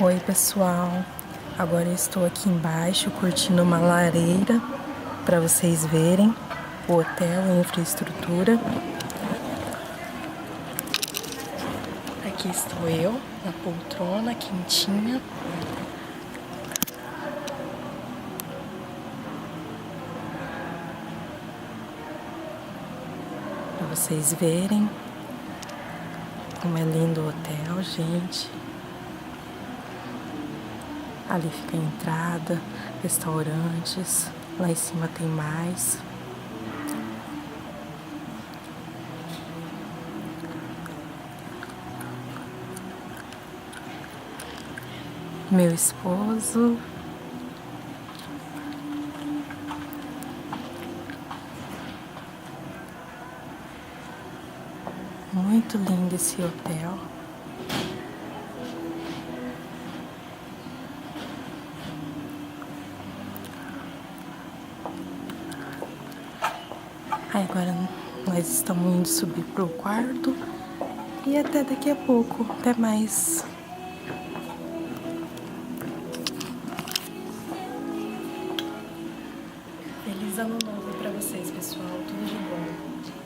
Oi pessoal, agora eu estou aqui embaixo curtindo uma lareira para vocês verem o hotel e a infraestrutura. Aqui estou eu na poltrona quentinha. Para vocês verem como é lindo o hotel, gente. Ali fica a entrada, restaurantes, lá em cima tem mais. Meu esposo. Muito lindo esse hotel. Aí agora nós estamos indo subir pro quarto e até daqui a pouco, até mais. Feliz ano novo pra vocês, pessoal, tudo de bom.